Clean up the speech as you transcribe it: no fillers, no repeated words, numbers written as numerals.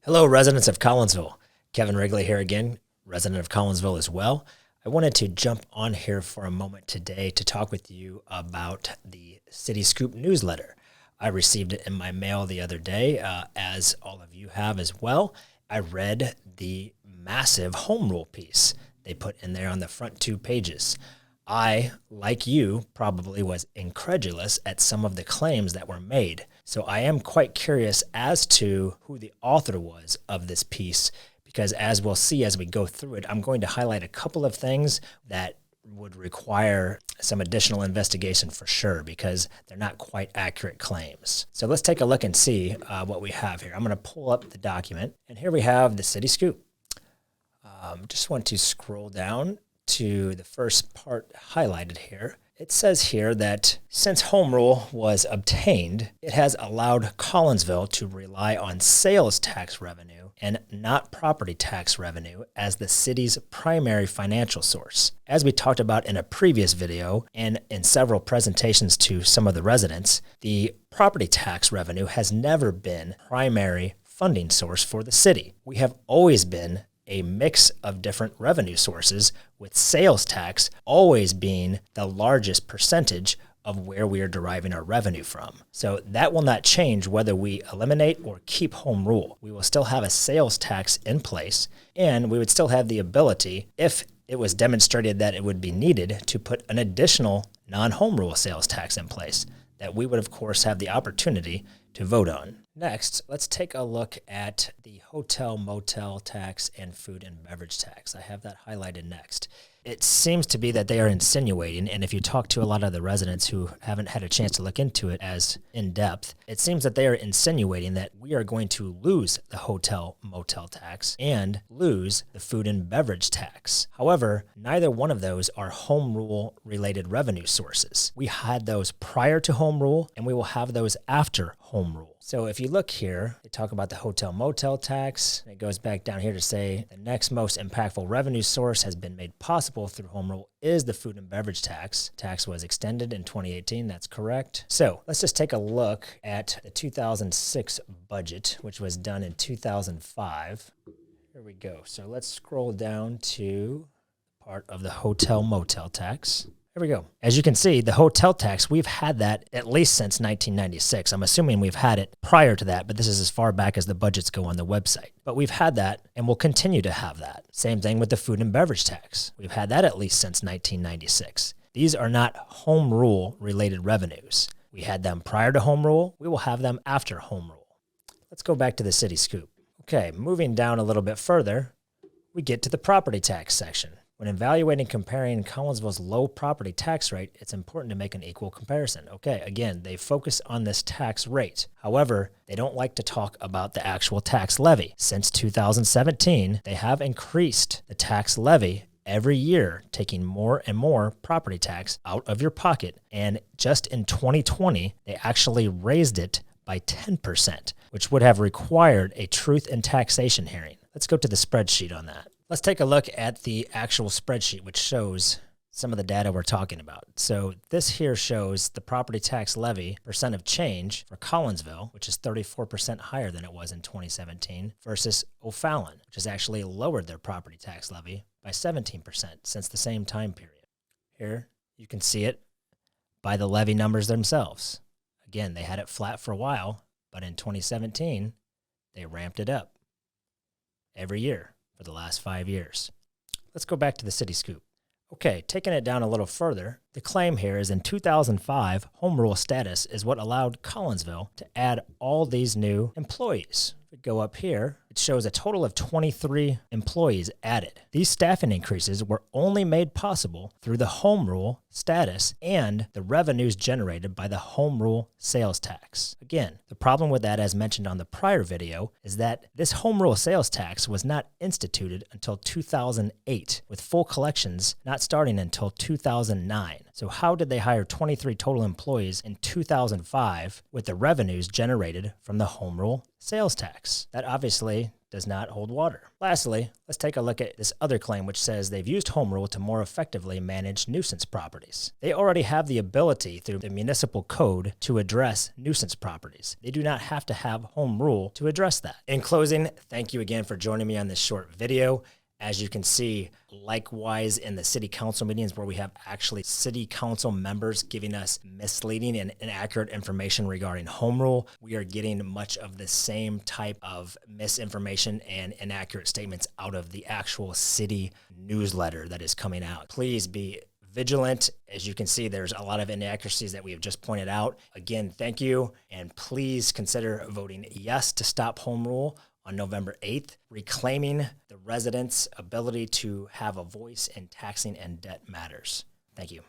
Hello, residents of Collinsville. Kevin Wrigley here again, resident of Collinsville as well. I wanted to jump on here for a moment today to talk with you about the City Scoop newsletter. I received it in my mail the other day, as all of you have as well. I read the massive home rule piece they put in there on the front 2 pages. I, like you, probably was incredulous at some of the claims that were made. So I am quite curious as to who the author was of this piece, because as we'll see as we go through it, I'm going to highlight a couple of things that would require some additional investigation for sure, because they're not quite accurate claims. So let's take a look and see what we have here. I'm going to pull up the document, and here we have the City Scoop. Just want to scroll down to the first part highlighted here. It says here that since home rule was obtained, it has allowed Collinsville to rely on sales tax revenue and not property tax revenue as the city's primary financial source. As we talked about in a previous video and in several presentations to some of the residents, the property tax revenue has never been primary funding source for the city. We have always been a mix of different revenue sources, with sales tax always being the largest percentage of where we are deriving our revenue from. So that will not change whether we eliminate or keep home rule. We will still have a sales tax in place, and we would still have the ability, if it was demonstrated that it would be needed, to put an additional non-home rule sales tax in place that we would, of course, have the opportunity to vote on. Next, let's take a look at the hotel motel tax and food and beverage tax. I have that highlighted next. It seems to be that they are insinuating, and if you talk to a lot of the residents who haven't had a chance to look into it as in depth, it seems that they are insinuating that we are going to lose the hotel motel tax and lose the food and beverage tax. However, neither one of those are home rule related revenue sources. We had those prior to home rule, and we will have those after home rule. So if you look here, they talk about the hotel motel tax. It goes back down here to say the next most impactful revenue source has been made possible through home rule is the food and beverage tax. Tax was extended in 2018. That's correct. So let's just take a look at the 2006 budget, which was done in 2005. Here we go. So let's scroll down to part of the hotel motel tax. Here we go. As you can see, the hotel tax, we've had that at least since 1996. I'm assuming we've had it prior to that, but this is as far back as the budgets go on the website. But we've had that, and we'll continue to have that. Same thing with the food and beverage tax. We've had that at least since 1996. These are not home rule related revenues. We had them prior to home rule. We will have them after home rule. Let's go back to the City Scoop. Okay, moving down a little bit further, we get to the property tax section. When evaluating and comparing Collinsville's low property tax rate, it's important to make an equal comparison. Okay, again, they focus on this tax rate. However, they don't like to talk about the actual tax levy. Since 2017, they have increased the tax levy every year, taking more and more property tax out of your pocket. And just in 2020, they actually raised it by 10%, which would have required a truth in taxation hearing. Let's go to the spreadsheet on that. Let's take a look at the actual spreadsheet, which shows some of the data we're talking about. So this here shows the property tax levy percent of change for Collinsville, which is 34% higher than it was in 2017, versus O'Fallon, which has actually lowered their property tax levy by 17% since the same time period. Here, you can see it by the levy numbers themselves. Again, they had it flat for a while, but in 2017, they ramped it up every year for the last 5 years. Let's go back to the City Scoop. Okay, taking it down a little further, the claim here is in 2005, home rule status is what allowed Collinsville to add all these new employees. If we go up here, it shows a total of 23 employees added. These staffing increases were only made possible through the home rule status and the revenues generated by the home rule sales tax. Again, the problem with that, as mentioned on the prior video, is that this home rule sales tax was not instituted until 2008, with full collections not starting until 2009. So how did they hire 23 total employees in 2005 with the revenues generated from the home rule sales tax? That obviously city does not hold water. Lastly, let's take a look at this other claim, which says they've used home rule to more effectively manage nuisance properties. They already have the ability through the municipal code to address nuisance properties. They do not have to have home rule to address that. In closing, thank you again for joining me on this short video. As you can see, likewise in the city council meetings where we have actually city council members giving us misleading and inaccurate information regarding home rule, we are getting much of the same type of misinformation and inaccurate statements out of the actual city newsletter that is coming out. Please be vigilant. As you can see, there's a lot of inaccuracies that we have just pointed out. Again, thank you, and please consider voting yes to stop home rule on November 8th, reclaiming the residents' ability to have a voice in taxing and debt matters. Thank you.